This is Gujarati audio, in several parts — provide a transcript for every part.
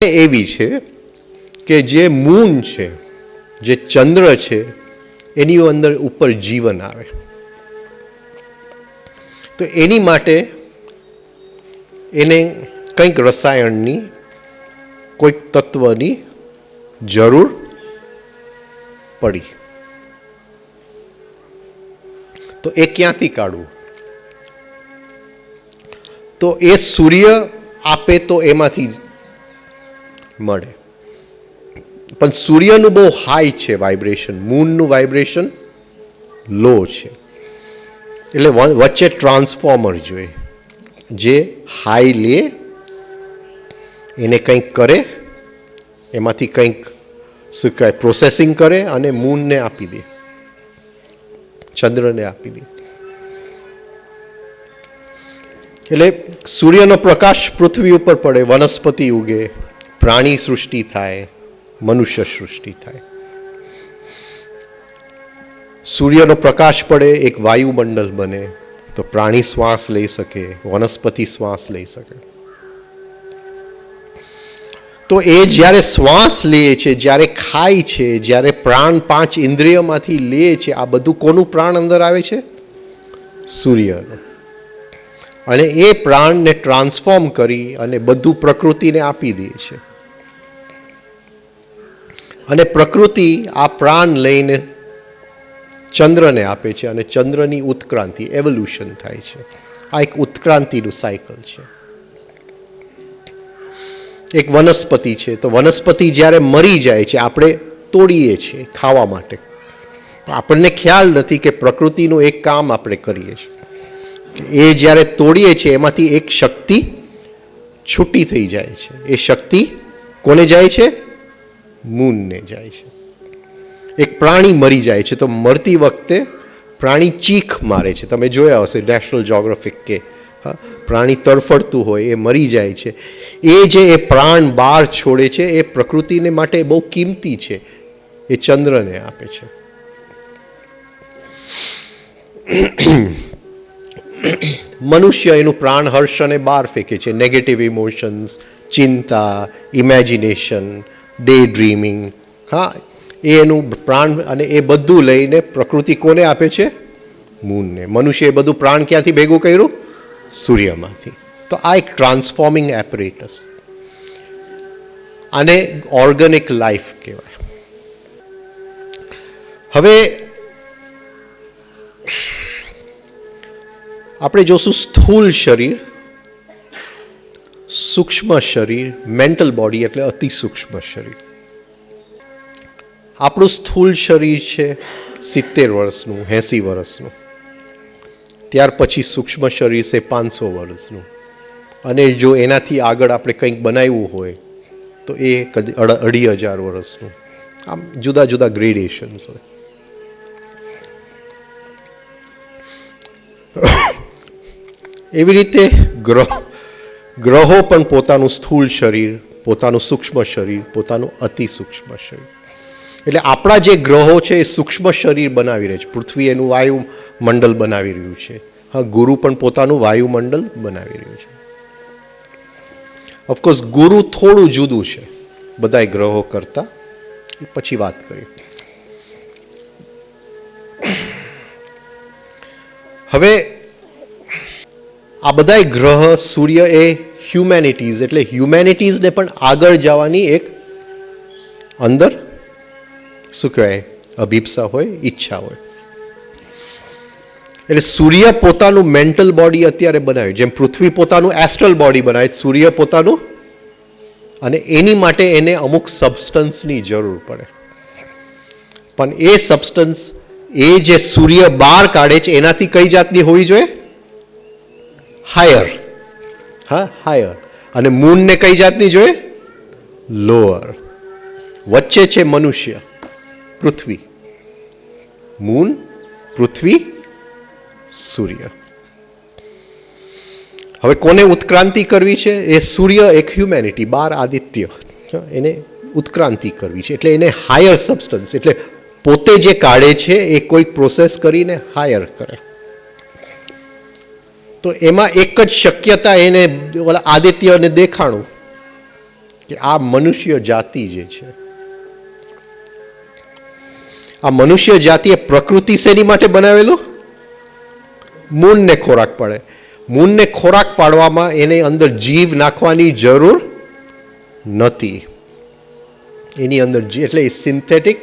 એવી છે કે જે મૂન છે, જે ચંદ્ર છે, એની અંદર ઉપર જીવન આવે. તો એની માટે એને કંઈક રસાયણની, કોઈક તત્વની જરૂર પડી. તો એ ક્યાંથી કાઢવું? તો એ સૂર્ય આપે તો એમાંથી મળે. પણ સૂર્યનું બહુ હાઈ છે વાઇબ્રેશન, મૂનનું વાઇબ્રેશન લો છે. એટલે વચ્ચે ટ્રાન્સફોર્મર જોઈએ, જે હાઈ લે, એને કંઈક કરે, એમાંથી કંઈક શું કહેવાય પ્રોસેસિંગ કરે અને મૂનને આપી દે, ચંદ્રને આપી દે. એટલે સૂર્યનો પ્રકાશ પૃથ્વી ઉપર પડે, વનસ્પતિ ઉગે, પ્રાણી સૃષ્ટિ થાય, મનુષ્ય સૃષ્ટિ થાય. સૂર્યનો પ્રકાશ પડે, એક વાયુમંડળ બને, તો પ્રાણી શ્વાસ લઈ શકે, વનસ્પતિ શ્વાસ લઈ શકે. તો એ જ્યારે શ્વાસ લે છે, જ્યારે ખાય છે, જ્યારે પ્રાણ 5 ઇન્દ્રિયમાંથી લે છે, આ બધું કોનું પ્રાણ અંદર આવે છે? સૂર્યનું. અને એ પ્રાણને ટ્રાન્સફોર્મ કરી અને બધું પ્રકૃતિને આપી દે છે. અને પ્રકૃતિ આ પ્રાણ લઈને ચંદ્રને આપે છે, અને ચંદ્રની ઉત્ક્રાંતિ, એવોલ્યુશન થાય છે. આ એક ઉત્ક્રાંતિનું સાયકલ છે. એક વનસ્પતિ છે, તો વનસ્પતિ જ્યારે મરી જાય છે, આપણે તોડીએ છીએ ખાવા માટે. આપણને ખ્યાલ નથી કે પ્રકૃતિનું એક કામ આપણે કરીએ છીએ. એ જ્યારે તોડીએ છીએ, એમાંથી એક શક્તિ છૂટી થઈ જાય છે. એ શક્તિ કોને જાય છે? મૂનને જાય છે. એક પ્રાણી મરી જાય છે, તો મરતી વખતે પ્રાણી ચીખ મારે છે. તમે જોયા હશે નેશનલ જ્યોગ્રાફિક કે પ્રાણી તડફડતું હોય, એ મરી જાય છે. એ જે એ પ્રાણ બહાર છોડે છે, એ પ્રકૃતિને માટે બહુ કિંમતી છે. એ ચંદ્રને આપે છે. મનુષ્ય એનું પ્રાણ હર્ષ અને બહાર ફેંકે છે. નેગેટિવ ઇમોશન્સ, ચિંતા, ઇમેજિનેશન, ડે ડ્રીમિંગ, હા, એ એનું પ્રાણ, અને એ બધું લઈને પ્રકૃતિ કોને આપે છે? મૂનને. મનુષ્ય એ બધું પ્રાણ ક્યાંથી ભેગું કર્યું? સૂર્યમાંથી. તો આ એક ટ્રાન્સફોર્મિંગ એપરેટસ, આને ઓર્ગેનિક લાઈફ કહેવાય. હવે આપણે જોશું સ્થૂલ શરીર, સૂક્ષ્મ શરીર, મેન્ટલ બોડી એટલે અતિ સૂક્ષ્મ શરીર. આપણું સ્થૂલ શરીર છે 70 વર્ષનું, 80 વર્ષનું. ત્યાર પછી સૂક્ષ્મ શરીર છે 500 વર્ષનું. અને જો એનાથી આગળ આપણે કંઈક બનાવ્યું હોય તો એ કદી 2500 વર્ષનું. આમ જુદા જુદા ગ્રેડેશન્સ હોય. એવી રીતે ગ્રહો પણ પોતાનું સ્થૂળ શરીર, પોતાનું સૂક્ષ્મ શરીર, પોતાનું અતિ સૂક્ષ્મ શરીર. એટલે આપણા જે ગ્રહો છે એ સૂક્ષ્મ શરીર બનાવી રહે છે. પૃથ્વી એનું વાયુમંડળ બનાવી રહ્યું છે. હા, ગુરુ પણ પોતાનું વાયુમંડળ બનાવી રહ્યું છે. ઓફકોર્સ ગુરુ થોડું જુદું છે બધા ગ્રહો કરતાં, એ પછી વાત કરીએ. હવે આ બધા ગ્રહ, સૂર્ય એ હ્યુમેનિટીઝ, એટલે હ્યુમેનિટીઝને પણ આગળ જવાની એક અંદર શું કહેવાય અભિપ્સા હોય, ઈચ્છા હોય. એટલે સૂર્ય પોતાનું મેન્ટલ બોડી અત્યારે બનાવ્યું, જેમ પૃથ્વી પોતાનું એસ્ટ્રલ બોડી બનાવે, સૂર્ય પોતાનું, અને એની માટે એને અમુક સબસ્ટન્સની જરૂર પડે. પણ એ સબસ્ટન્સ, એ જે સૂર્ય બહાર કાઢે છે, એનાથી કઈ જાતની હોવી જોઈએ? હાયર. હા, હાયર. અને મૂનને કઈ જાતની જોઈએ? લોઅર. વચ્ચે છે મનુષ્ય, પૃથ્વી. મૂન, પૃથ્વી, સૂર્ય. હવે કોને ઉત્ક્રાંતિ કરવી છે? એ સૂર્ય એક હ્યુમેનિટી, 12 આદિત્ય, એને ઉત્ક્રાંતિ કરવી છે. એટલે એને હાયર સબસ્ટન્સ, એટલે પોતે જે કાઢે છે એ કોઈક પ્રોસેસ કરીને હાયર કરે. તો એમાં એક જ શક્યતા એને આદિત્યને દેખાણું કે આ મનુષ્ય જાતિ જે છે, આ મનુષ્ય જાતિએ પ્રકૃતિ શેની માટે બનાવેલું? મૂનને ખોરાક પડે. મૂનને ખોરાક પાડવામાં એને અંદર જીવ નાખવાની જરૂર નથી. એની અંદર એટલે સિન્થેટિક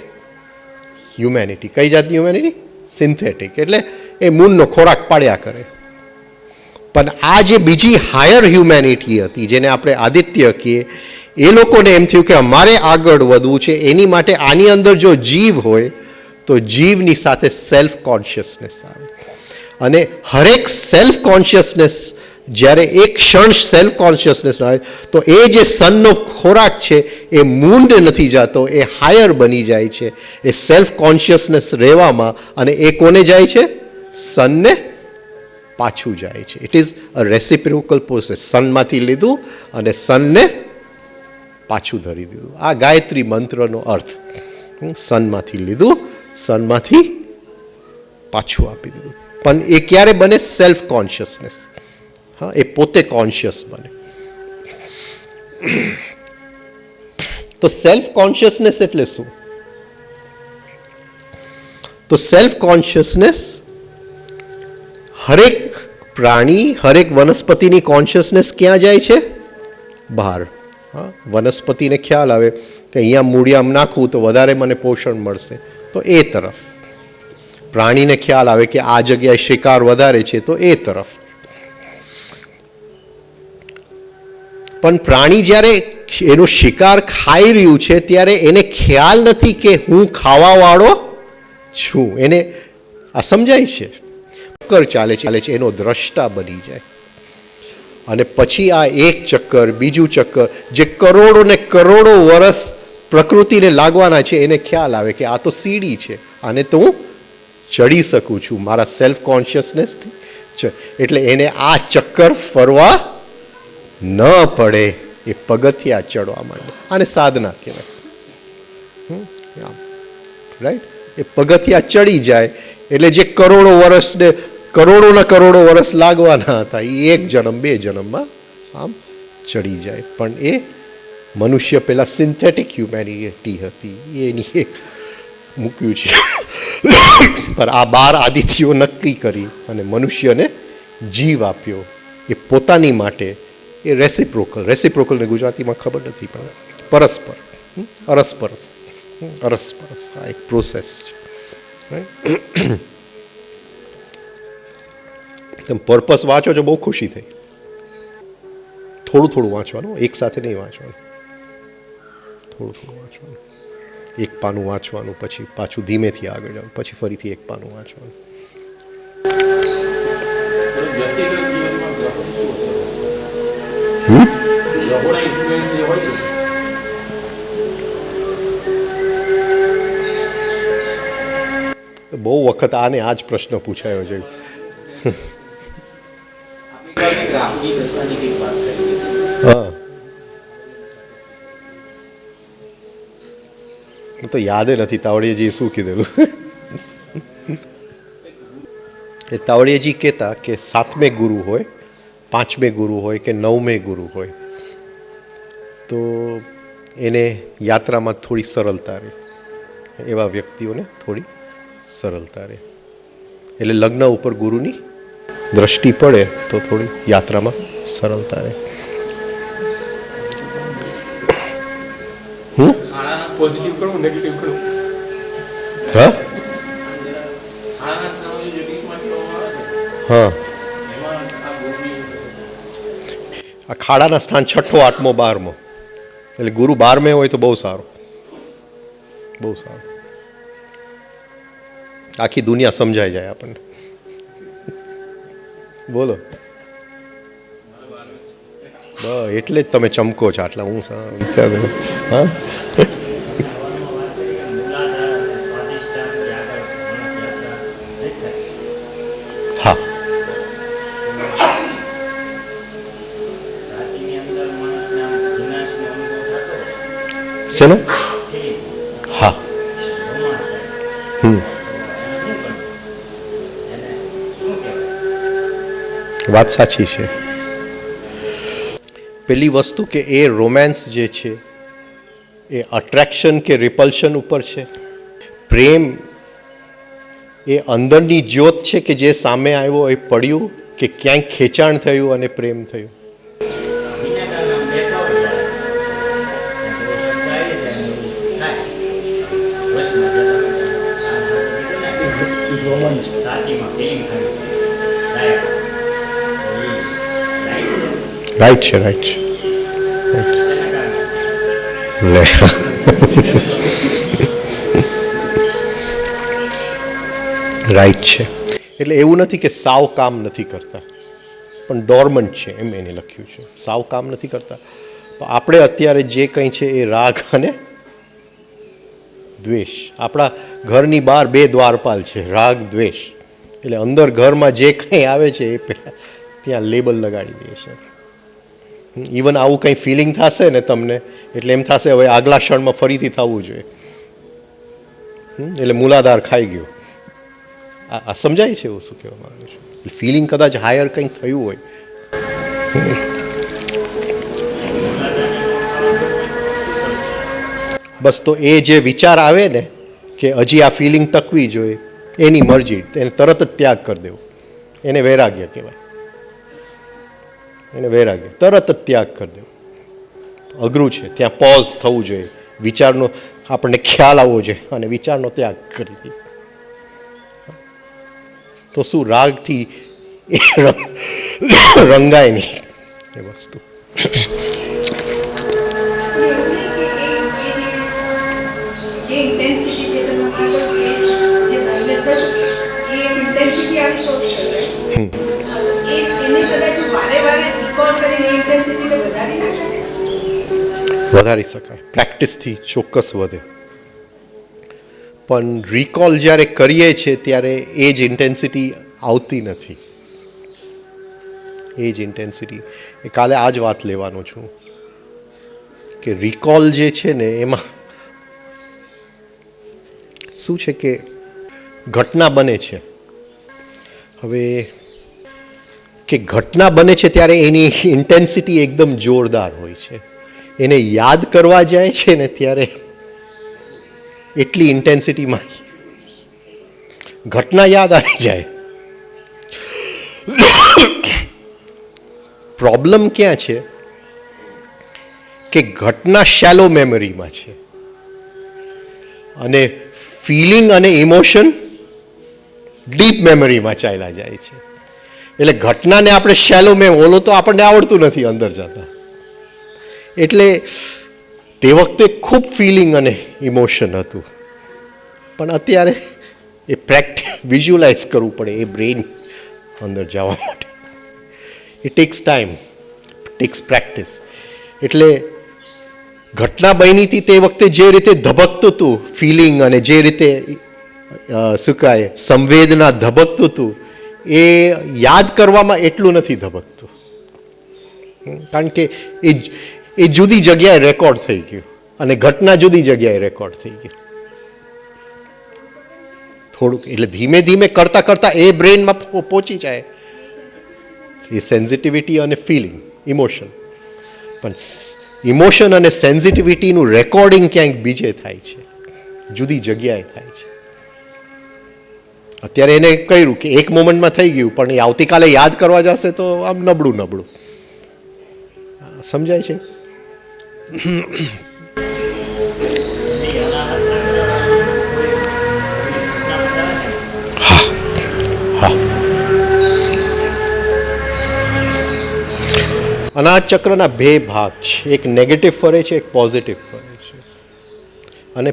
હ્યુમેનિટી. કઈ જાતની હ્યુમેનિટી? સિન્થેટિક. એટલે એ મૂનનો ખોરાક પાડ્યા કરે. પણ આ જે બીજી હાયર હ્યુમેનિટી હતી, જેને આપણે આદિત્ય કહીએ, એ લોકોને એમ થયું કે અમારે આગળ વધવું છે, એની માટે આની અંદર જો જીવ હોય તો જીવની સાથે સેલ્ફ કોન્શિયસનેસ આવે. અને હરેક સેલ્ફ કોન્શિયસનેસ, જ્યારે એક ક્ષણ સેલ્ફ કોન્શિયસનેસ આવે તો એ જે સનનો ખોરાક છે એ મૂંડ નથી જતો, એ હાયર બની જાય છે. એ સેલ્ફ કોન્શિયસનેસ રહેવામાં, અને એ કોને જાય છે? સનને પાછું જાય છે. It is a reciprocal process. સનમાંથી લીધું અને સનને પાછું ધરી દીધું. આ ગાયત્રી મંત્રનો અર્થ. સનમાંથી લીધું, સનમાંથી પાછું આપી દીધું. પણ એ ક્યારે બને? Self consciousness. હા, એ પોતે કોન્શિયસ બને. તો સેલ્ફ કોન્શિયસનેસ એટલે શું? તો સેલ્ફ કોન્શિયસનેસ હરેક પ્રાણી, હરેક વનસ્પતિની કોન્શિયસનેસ ક્યાં જાય છે? બહાર. હા, વનસ્પતિને ખ્યાલ આવે કે અહીંયા મૂળિયામ નાખવું તો વધારે મને પોષણ મળશે, તો એ તરફ. પ્રાણીને ખ્યાલ આવે કે આ જગ્યાએ શિકાર વધારે છે, તો એ તરફ. પણ પ્રાણી જ્યારે એનો શિકાર ખાઈ રહ્યું છે ત્યારે એને ખ્યાલ નથી કે હું ખાવાવાળો છું. એને આ સમજાય છે? ચક્કર ચાલે છે, એનો દ્રષ્ટા બની જાય. અને પછી આ એક ચક્કર, બીજું ચક્કર, જે કરોડો ને કરોડો વર્ષ પ્રકૃતિને લાગવાના છે, એને ખ્યાલ આવે કે આ તો સીડી છે, આને તો હું ચડી શકું છું મારા સેલ્ફ કોન્શિયસનેસથી. એટલે એને આ ચક્કર ફરવા ન પડે, એ પગથિયા ચડવા માંડે. આને સાધના કહેવાય. રાઈટ? એ પગથિયા ચડી જાય એટલે જે કરોડો વર્ષને કરોડોના કરોડો વર્ષ લાગવાના હતા એ એક જન્મ, બે જન્મમાં આમ ચડી જાય. પણ એ મનુષ્ય પેલા સિન્થેટિક હ્યુમેનિટી હતી, એની એક મૂક્યું છે. પણ આ 12 આદિત્યો નક્કી કરી અને મનુષ્યને જીવ આપ્યો. એ પોતાની માટે એ રેસિપ્રોકલને ગુજરાતીમાં ખબર નથી, પણ પરસ્પર, અરસપરસ, અરસપરસ આ એક પ્રોસેસ છે. તમે પર્પસ વાંચો છો, બહુ ખુશી થઈ. થોડું થોડું વાંચવાનું, એક સાથે નહીં વાંચવાનું, થોડું થોડું વાંચવાનું. એક પાનું વાંચવાનું, પછી પાછું ધીમેથી આગળ જવાનું, પછી ફરીથી એક પાનું વાંચવાનું. બહુ વખત આને આ જ પ્રશ્ન પૂછાયો છે. હા, તો યાદ નથી તાવડીયાજી શું કીધેલું. એ તાવડીયાજી કહેતા કે 7મે ગુરુ હોય, 5મે ગુરુ હોય કે 9મે ગુરુ હોય તો એને યાત્રામાં થોડી સરળતા રહે. એવા વ્યક્તિઓને થોડી સરળતા રહે. એટલે લગ્ન ઉપર ગુરુની દ્રષ્ટિ પડે તો થોડી યાત્રામાં સરળતા રહે. પોઝિટિવ કરું, નેગેટિવ કરું. હા હા, આ ખાડાના સ્થાન 6, 8, 12. એટલે ગુરુ 12મે હોય તો બહુ સારું, બહુ સારું. આખી દુનિયા સમજાઈ જાય આપણને. બોલો. એટલે જ તમે ચમકો છો આટલા. હું હા, હા, શેનો? હા, વાત સાચી છે. પહેલી વસ્તુ કે એ રોમેન્સ જે છે એ અટ્રેક્શન કે રિપલ્શન ઉપર છે. પ્રેમ એ અંદરની જ્યોત છે કે જે સામે આવ્યો એ પડ્યું કે ક્યાંક ખેંચાણ થયું અને પ્રેમ થયું. રાઈટ છે, રાઈટ છે. રાઈટ છે. એટલે એવું નથી કે સાવ કામ નથી કરતા, પણ ડોર્મન્ટ છે એમ એને લખ્યું છે. સાવ કામ નથી કરતા. આપણે અત્યારે જે કંઈ છે એ રાગ અને દ્વેષ. આપણા ઘરની બહાર બે દ્વારપાલ છે, રાગ દ્વેષ. એટલે અંદર ઘરમાં જે કંઈ આવે છે એ પહેલાં ત્યાં લેબલ લગાડી દે છે. ઇવન આવું કંઈ ફિલિંગ થશે ને તમને, એટલે એમ થશે હવે આગલા ક્ષણમાં ફરીથી થવું જોઈએ. એટલે મૂલાધાર ખાઈ ગયો. આ સમજાય છે એવું શું કહેવા માંગુ છું? ફિલિંગ કદાચ હાયર કંઈક થયું હોય. બસ તો એ જે વિચાર આવે ને કે હજી આ ફિલિંગ ટકવી જોઈએ, એની મરજી, એને તરત જ ત્યાગ કરી દેવો. એને વૈરાગ્ય કહેવાય. એને વૈરાગ્ય, તરત જ ત્યાગ કરી દેવો. અઘરું છે. ત્યાં પોઝ થવું જોઈએ, વિચારનો આપણને ખ્યાલ આવવો જોઈએ અને વિચારનો ત્યાગ કરી દે. તો શું રાગથી એ રંગાય નહીં એ વસ્તુ. વધારી શકાય, પ્રેક્ટિસથી ચોક્કસ વધે. પણ રિકોલ જ્યારે કરીએ છીએ ત્યારે એ જ ઇન્ટેન્સિટી આવતી નથી. એ જ ઇન્ટેન્સિટી, એ કાલે આ જ વાત લેવાનો છું કે રિકોલ જે છે ને એમાં શું છે કે ઘટના બને છે. હવે કે ઘટના બને છે ત્યારે એની ઇન્ટેન્સિટી એકદમ જોરદાર હોય છે. એને યાદ કરવા જાય છે ને ત્યારે એટલી ઇન્ટેન્સિટીમાં ઘટના યાદ આવી જાય. પ્રોબ્લેમ ક્યાં છે કે ઘટના શેલો મેમરીમાં છે અને ફિલિંગ અને ઇમોશન ડીપ મેમરીમાં ચાલ્યા જાય છે. એટલે ઘટનાને આપણે શેલો ઓલો તો આપણને આવડતું નથી અંદર જતા. એટલે તે વખતે ખૂબ ફિલિંગ અને ઇમોશન હતું, પણ અત્યારે એ વિઝ્યુલાઇઝ કરવું પડે એ બ્રેઇન અંદર જવા માટે. It tax time, tax practice. એટલે ઘટના બની હતી તે વખતે જે રીતે ધબકતું હતું ફિલિંગ અને જે રીતે શું કહે સંવેદના ધબકતું હતું એ યાદ કરવામાં એટલું નથી ધબકતું, કારણ કે એ જુદી જગ્યાએ રેકોર્ડ થઈ ગયું અને ઘટના જુદી જગ્યાએ રેકોર્ડ થઈ ગઈ. થોડુંક એટલે ધીમે ધીમે કરતાં કરતાં એ બ્રેઇનમાં પહોંચી જાય એ સેન્સિટિવિટી અને ફિલિંગ, ઇમોશન. પણ ઇમોશન અને સેન્સિટિવિટીનું રેકોર્ડિંગ ક્યાંક બીજે થાય છે, જુદી જગ્યાએ થાય છે. અત્યારે એને કહ્યું કે એક મોમેન્ટમાં થઈ ગયું, પણ એ આવતીકાલે યાદ કરવા જશે તો આમ નબળું નબળું. સમજાય છે? અનાજ ચક્રના બે ભાગ છે, એક નેગેટિવ ફરે છે, એક પોઝિટિવ ફરે છે. અને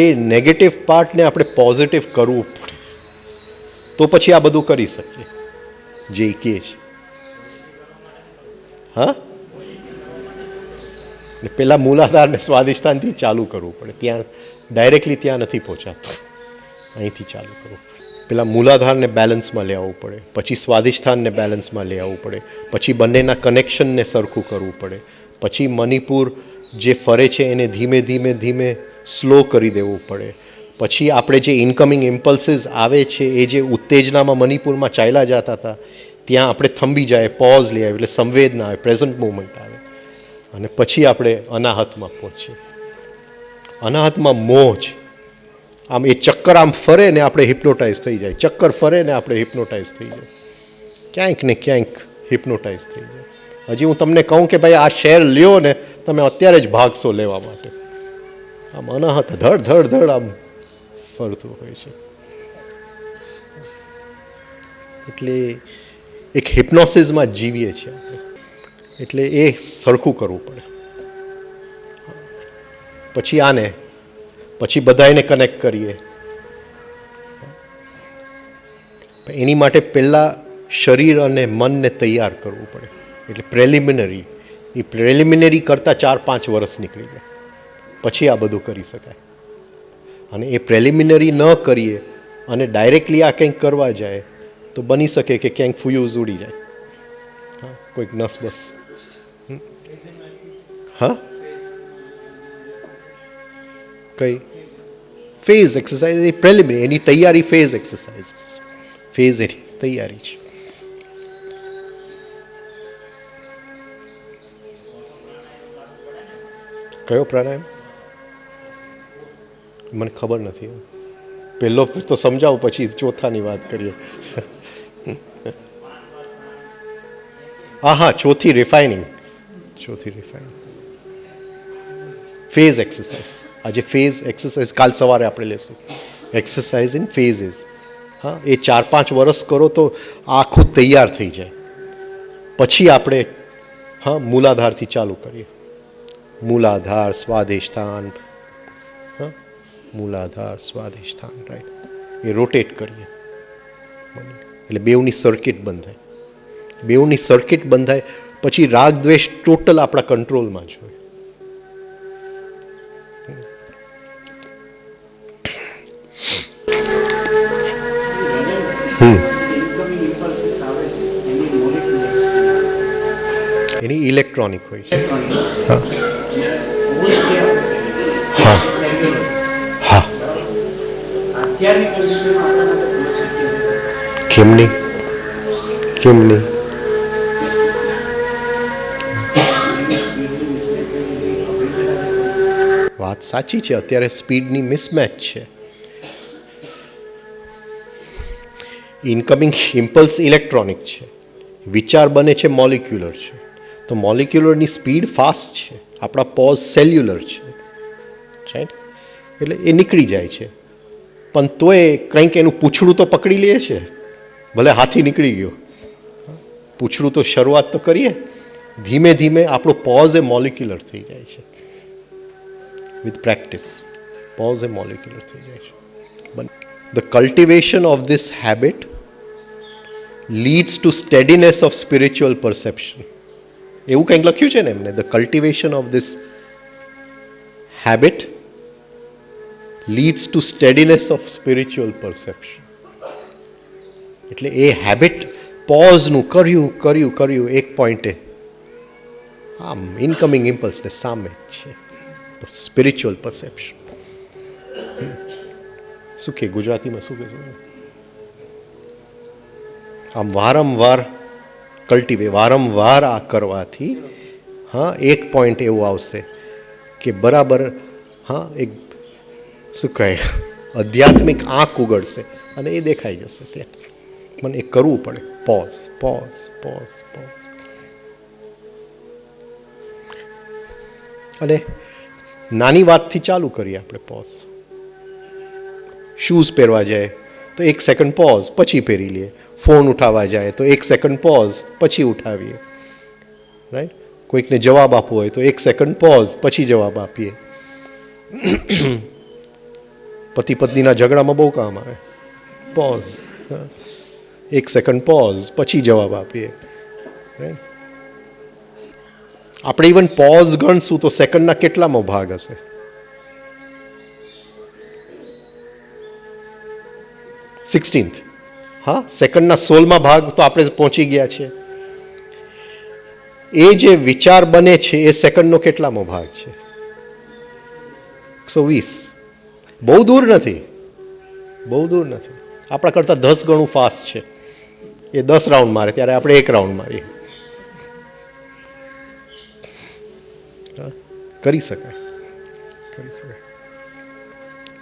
એ નેગેટિવ પાર્ટને આપણે પોઝિટિવ કરવું પડે તો પછી આ બધું કરી શકીએ જે કહે છે. હા, પેલા મૂલાધારને સ્વાદિષ્ટાનથી ચાલુ કરવું પડે. ત્યાં ડાયરેક્ટલી ત્યાં નથી પહોંચાતું, અહીંથી ચાલુ કરવું પડે. પેલા મૂલાધારને બેલેન્સમાં લઈ આવવું પડે, પછી સ્વાદિષ્ટાનને બેલેન્સમાં લઈ આવવું પડે, પછી બંનેના કનેક્શનને સરખું કરવું પડે, પછી મણિપુર જે ફરે છે એને ધીમે ધીમે ધીમે સ્લો કરી દેવું પડે. પછી આપણે જે ઇનકમિંગ ઇમ્પલ્સીસ આવે છે એ જે ઉત્તેજનામાં મણિપુરમાં ચાલ્યા જતા હતા ત્યાં આપણે થંભી જાય, પોઝ લઈ આવે, એટલે સંવેદના આવે, પ્રેઝન્ટ મુવમેન્ટ આવે. અને પછી આપણે અનાહતમાં પહોંચીએ. અનાહતમાં મોહ છે. આમ એ ચક્કર આમ ફરે ને આપણે હિપ્નોટાઇઝ થઈ જાય, ચક્કર ફરે ને આપણે હિપ્નોટાઇઝ થઈ જાય, ક્યાંક ને ક્યાંક હિપ્નોટાઇઝ થઈ જાય. હજી હું તમને કહું કે ભાઈ આ શેર લ્યો ને તમે અત્યારે જ ભાગશો લેવા માટે, આમ અનાહત ધડ ધડ ધડ આમ ફરતું હોય છે. એટલે એક હિપ્નોસિસમાં જ જીવીએ છીએ આપણે. એટલે એ સરખું કરવું પડે. પછી આને પછી બધાને કનેક્ટ કરીએ. એની માટે પહેલાં શરીર અને મનને તૈયાર કરવું પડે. એટલે પ્રેલિમિનરી, એ પ્રેલિમિનરી કરતાં 4-5 વર્ષ નીકળી જાય, પછી આ બધું કરી શકાય. અને એ પ્રેલિમિનરી ન કરીએ અને ડાયરેક્ટલી આ કંઈક કરવા જાય તો બની શકે કે ક્યાંક ફ્યુઝ ઉડી જાય. હા, કોઈક નસ બસ. હા, કઈ ફેઝ એક્સરસાઇઝ એ પ્રેલિમિનરી, એની તૈયારી ફેઝ એક્સરસાઇઝ, ફેઝ એની તૈયારી છે. કયો પ્રાણાયામ મને ખબર નથી. પહેલો તો સમજાવું પછી ચોથાની વાત કરીએ. હા, ચોથી રિફાઇનિંગ. Phase exercise. આજે ફેઝ એક્સરસાઇઝ કાલ સવારે આપણે લેશું. Exercise in ફેઝિસ. હા, એ 4-5 વર્ષ કરો તો આખું તૈયાર થઈ જાય. પછી આપણે મૂલાધારથી ચાલુ કરીએ. મૂલાધાર, સ્વાધિષ્ઠાન, મૂલાધાર, સ્વાધિષ્ઠાન, રાઈટ. એ રોટેટ કરીએ એટલે બેઉની સર્કિટ બંધાય. બેઉની સર્કિટ બંધાય પછી રાગ દ્વેષ ટોટલ આપણા કંટ્રોલમાં જ હોય. એની ઇલેક્ટ્રોનિક હોય છે. કેમ નહીં? વાત સાચી છે. અત્યારે સ્પીડની મિસમેચ છે. ઇનકમિંગ ઇમ્પલ્સ ઇલેક્ટ્રોનિક છે, વિચાર બને છે મોલિક્યુલર છે. તો મોલિક્યુલરની સ્પીડ ફાસ્ટ છે, આપણા પોઝ સેલ્યુલર છે, રાઈટ. એટલે એ નીકળી જાય છે, પણ તોય કંઈક એનું પૂંછડું તો પકડી લે છે. ભલે હાથી નીકળી ગયો, પૂંછડું તો શરૂઆત તો કરીએ. ધીમે ધીમે આપણો પોઝ એ મોલિક્યુલર થઈ જાય છે. વિથ પ્રેક્ટિસ પોઝ એ મોલિક્યુલર થઈ જાય છે. The cultivation of this habit leads to steadiness of spiritual perception. એવું કંઈક લખ્યું છે ને એમને. The cultivation of this habit leads to steadiness of spiritual perception. એટલે એ હેબિટ પોઝનું કર્યું એક પોઈન્ટે આમ ઇનકમિંગ ઇમ્પલ્સને સામે જ છે. Spiritual perception. શું કે ગુજરાતીમાં શું કહેશું? આમ વારંવાર વારંવાર આ કરવાથી એક પોઈન્ટ એવું આવશે કે બરાબર એક શું કહે આધ્યાત્મિક આંખ ઉગડશે અને એ દેખાઈ જશે. ત્યાં મને એ કરવું પડે. પોઝ. અને નાની વાતથી ચાલુ કરીએ આપણે. પોઝ. શૂઝ પહેરવા જાય તો 1 સેકન્ડ પોઝ, પછી પહેરી લઈએ. ફોન ઉઠાવવા જાય તો 1 સેકન્ડ પોઝ, પછી ઉઠાવીએ, રાઈટ. કોઈકને જવાબ આપવો હોય તો 1 સેકન્ડ પોઝ, પછી જવાબ આપીએ. પતિ પત્નીના ઝઘડામાં બહુ કામ આવે. પોઝ, 1 સેકન્ડ પોઝ, પછી જવાબ આપીએ, રાઈટ. આપણે ઇવન પોઝ ગણશું તો સેકન્ડના કેટલામો ભાગ હશે? સિક્સટીન્થ. સેકન્ડના 16મા ભાગ તો આપણે પહોંચી ગયા છે. એ જે વિચાર બને છે એ સેકન્ડનો કેટલામો ભાગ છે? 120. બહુ દૂર નથી. આપણા કરતાં 10 ગણું ફાસ્ટ છે. એ 10 રાઉન્ડ મારે ત્યારે આપણે 1 રાઉન્ડ મારીએ. કરી શકાય, કરી શકાય.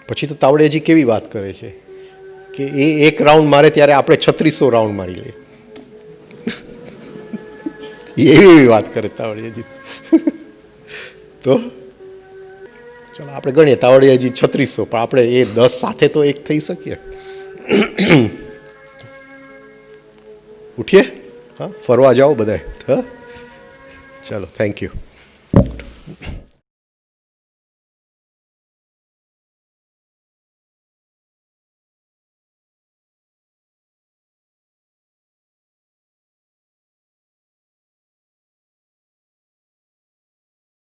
પછી તો તાવડિયાજી કેવી વાત કરે છે કે એ એક રાઉન્ડ મારે ત્યારે આપણે 3600 રાઉન્ડ મારી લઈએ. એવી વાત કરે તાવડિયાજી. તો ચાલો આપણે ગણીએ, તાવડિયાજી 3600, પણ આપણે એ 10 સાથે તો એક થઈ શકીએ. ઉઠીએ, હા, ફરવા જાઓ બધાય. હા, ચાલો, થેન્ક યુ.